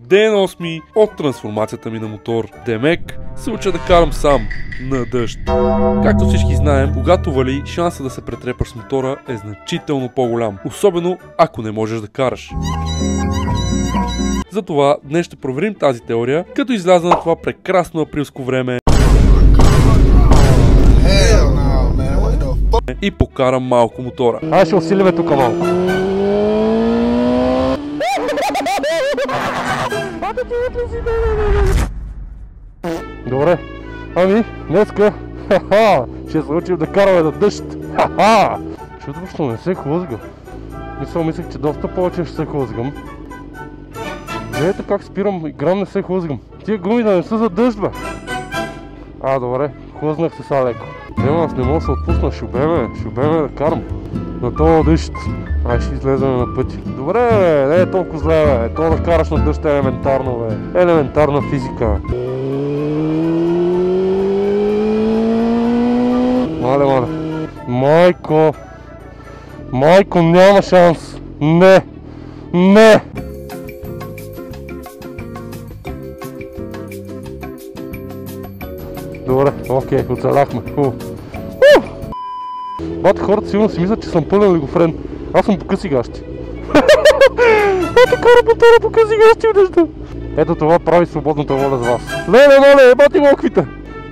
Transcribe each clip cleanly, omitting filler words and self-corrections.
Ден 8 от трансформацията ми на мотор. Демек се уча да карам сам на дъжд. Както всички знаем, когато вали, шанса да се претрепаш с мотора е значително по-голям. Особено ако не можеш да караш. Затова днес ще проверим тази теория, като изляза на това прекрасно априлско време и покарам малко мотора. Ай, ще усилиме тук малко. Добре, ами днеска ще се учим да караме на дъжд. Чудващо не се хлъзга. Мислех, че доста повече ще се хлъзгам. Гледайте как спирам и грам не се хлъзгам. Тия гуми да не са за дъжд, бе. Добре, хлъзнах се са леко. Аз не мога да се отпусна, ще обеме да карам на този дъжд. Ще излезем на пъти. Добре, бе, не е толкова зле, бе. То да караш на дъжд е елементарно, бе. Елементарна физика. Мале. Майко, няма шанс. Не. Добре, окей, оцеляхме. Бате, хората сигурно си мислят, че съм пълен лигофрен. Аз съм по къси гащи. Бате, кара мотора по къси гащи в дъжда. Ето това прави свободната воля за вас. Леле, бати моквите!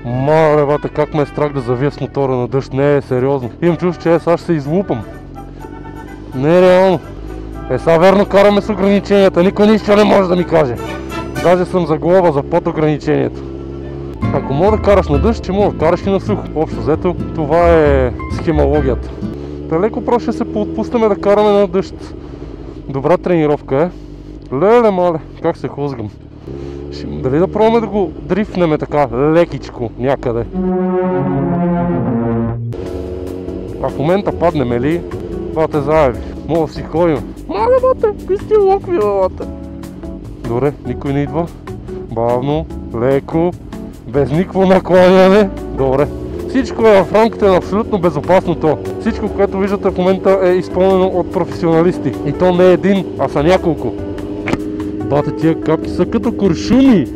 Мале, бате, как ме е страх да завия с мотора на дъжд. Не, сериозно. Имам чувство, че сега ще се излупам. Не, реално. Сега верно караме с ограниченията. Никой нищо не може да ми каже. Даже съм за глоба за под ограничението. Ако мога да караш на дъжд, че мога да караш и на сухо. Общо взето, това е схемологията. Леко просто ще се поотпуснем да караме на дъжд. Добра тренировка е. Леле, мале, как се хлъзгам. Дали да пробваме да го дрифнем така лекичко някъде. А в момента паднем ли, бате заеви. Мога да си ходим. Мале, бате, писти локви, бате. Добре, никой не идва. Бавно, леко. Без никакво накланяне. Добре. Всичко е в рамките на абсолютно безопасното. Всичко, което виждате в момента е изпълнено от професионалисти. И то не е един, а са няколко. Бате, тия капки са като куршуми.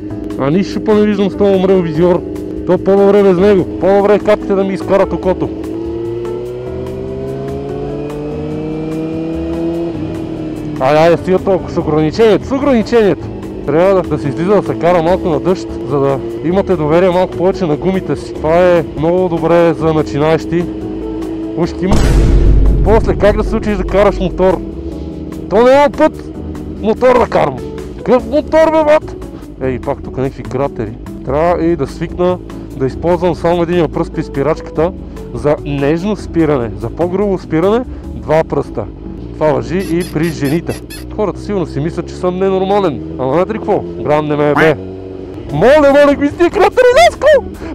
Нищо па не виждам с този умрел визиор. То по-добре без него. По-добре капките да ми изкарат окото. Айде, стига толкова с ограничението. Трябва да се излиза да се кара малко на дъжд, за да имате доверие малко повече на гумите си. Това е много добре за начинаещи. Ушким. После как да се учиш да караш мотор? То няма път мотор да карам. Какъв мотор, бе, бат? Пак тук някакви кратери. Трябва и да свикна да използвам само един пръст при спирачката за нежно спиране. За по-грубо спиране 2 пръста. Това важи и при жените. Хората сигурно си мислят, че съм ненормален. Ама знаете ли какво? Грам не ме е бе. Моля, какви сте кратери,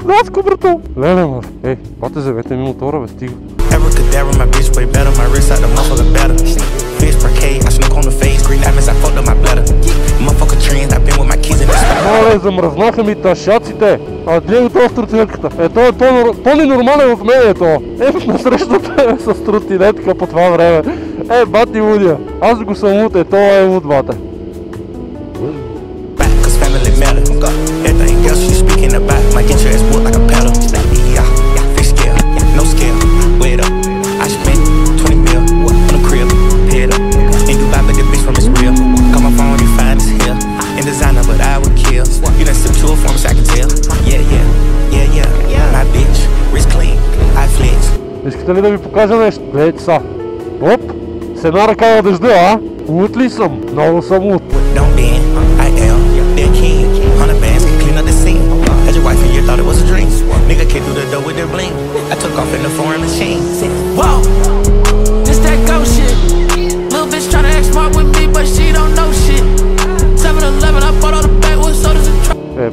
Ласко, брато! Леле, моля. Бате, завете ми мотора, бе, стига. Моля, замръзнаха ми ташаците. Гледай това с тротинетката. Той е по-ненормален от мен, на срещата с тротинетка по това време. Бати лудия. Аз го съм луд, той е луд, бате. Искате ли да ви покажа нещо? Гледайте са. Оп! С една ръка на дъжда, Луд ли съм? Много съм луд.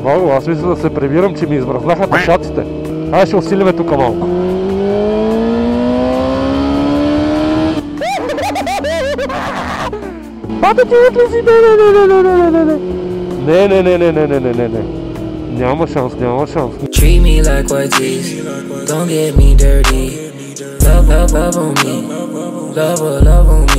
Баго, аз мисля да се прибирам, че ми измръзнаха ташаците. Ще усилиме тук малко. Бате, ти ли си? Не. Няма шанс. Treat me like what is, don't get me dirty. Love on me, love on me.